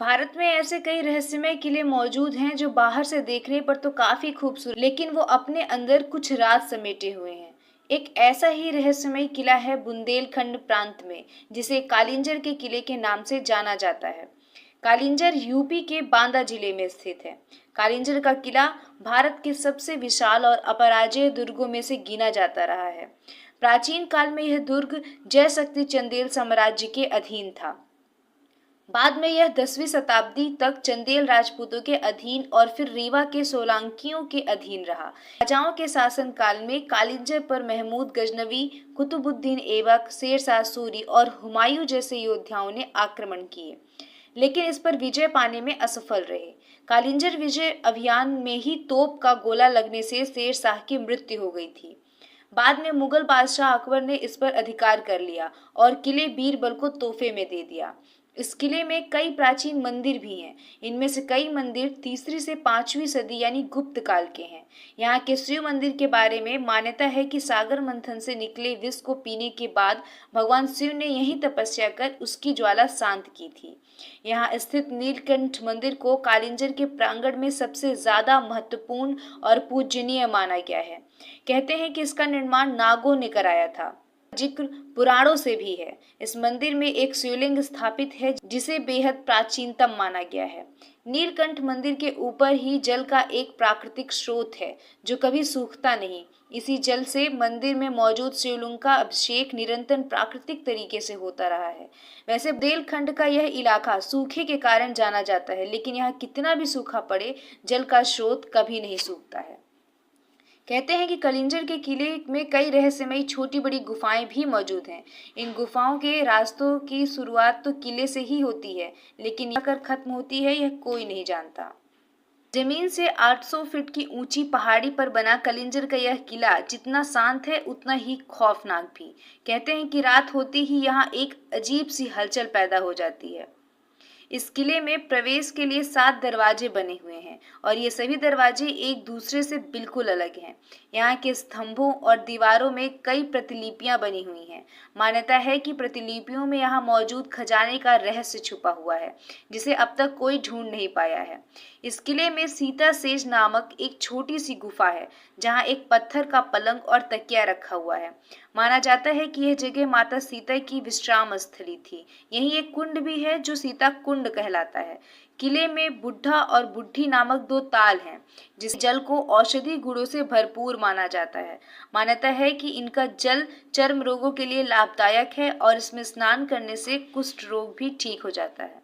भारत में ऐसे कई रहस्यमय किले मौजूद हैं जो बाहर से देखने पर तो काफी खूबसूरत, लेकिन वो अपने अंदर कुछ राज समेटे हुए हैं। एक ऐसा ही रहस्यमय किला है बुंदेलखंड प्रांत में, जिसे कालिंजर के किले के नाम से जाना जाता है। कालिंजर यूपी के बांदा जिले में स्थित है। कालिंजर का किला भारत के सबसे विशाल और अपराजेय दुर्गों में से गिना जाता रहा है। प्राचीन काल में यह दुर्ग जयशक्ति चंदेल साम्राज्य के अधीन था। बाद में यह 10वीं शताब्दी तक चंदेल राजपूतों के अधीन और फिर रीवा के सोलंकियों के अधीन रहा। राजाओं के शासनकाल में कालिंजर पर महमूद गजनवी, कुतुबुद्दीन ऐबक, शेर शाह सूरी और हुमायूं जैसे योद्धाओं ने आक्रमण किए, लेकिन इस पर विजय पाने में असफल रहे। कालिंजर विजय अभियान में ही तोप का गोला लगने से शेर शाह की मृत्यु हो गई थी। बाद में मुगल बादशाह अकबर ने इस पर अधिकार कर लिया और किले बीरबल को तोहफे में दे दिया। इस किले में कई प्राचीन मंदिर भी हैं। इनमें से कई मंदिर 3री से 5वीं सदी यानी गुप्त काल के हैं। यहाँ के शिव मंदिर के बारे में मान्यता है कि सागर मंथन से निकले विष को पीने के बाद भगवान शिव ने यही तपस्या कर उसकी ज्वाला शांत की थी। यहाँ स्थित नीलकंठ मंदिर को कालिंजर के प्रांगण में सबसे ज्यादा महत्वपूर्ण और पूजनीय माना गया है। कहते हैं कि इसका निर्माण नागों ने कराया था। जिक्र पुराणों से भी है। इस मंदिर में एक शिवलिंग स्थापित है जिसे बेहद प्राचीनतम माना गया है। नीलकंठ मंदिर के ऊपर ही जल का एक प्राकृतिक स्रोत है जो कभी सूखता नहीं। इसी जल से मंदिर में मौजूद शिवलिंग का अभिषेक निरंतर प्राकृतिक तरीके से होता रहा है। वैसे बुंदेलखंड का यह इलाका सूखे के कारण जाना जाता है, लेकिन यहाँ कितना भी सूखा पड़े, जल का स्रोत कभी नहीं सूखता है। कहते हैं कि कालिंजर के किले में कई रहस्यमयी छोटी बड़ी गुफाएं भी मौजूद हैं। इन गुफाओं के रास्तों की शुरुआत तो किले से ही होती है, लेकिन यहाँ कर खत्म होती है यह कोई नहीं जानता। जमीन से 800 फीट की ऊंची पहाड़ी पर बना कालिंजर का यह किला जितना शांत है उतना ही खौफनाक भी। कहते हैं कि रात होते ही यहाँ एक अजीब सी हलचल पैदा हो जाती है। इस किले में प्रवेश के लिए 7 दरवाजे बने हुए हैं और ये सभी दरवाजे एक दूसरे से बिल्कुल अलग हैं। यहाँ के स्तंभों और दीवारों में कई प्रतिलिपियां बनी हुई हैं। मान्यता है कि प्रतिलिपियों में यहाँ मौजूद खजाने का रहस्य छुपा हुआ है, जिसे अब तक कोई ढूंढ नहीं पाया है। इस किले में सीता सेज नामक एक छोटी सी गुफा है, जहाँ एक पत्थर का पलंग और तकिया रखा हुआ है। माना जाता है कि यह जगह माता सीता की विश्राम स्थली थी। यहीं एक कुंड भी है जो सीता कुंड कहलाता है। किले में बुढ़ा और बुढ़ी नामक 2 ताल हैं, जिस जल को औषधि गुणों से भरपूर माना जाता है। मान्यता है कि इनका जल चर्म रोगों के लिए लाभदायक है और इसमें स्नान करने से कुष्ठ रोग भी ठीक हो जाता है।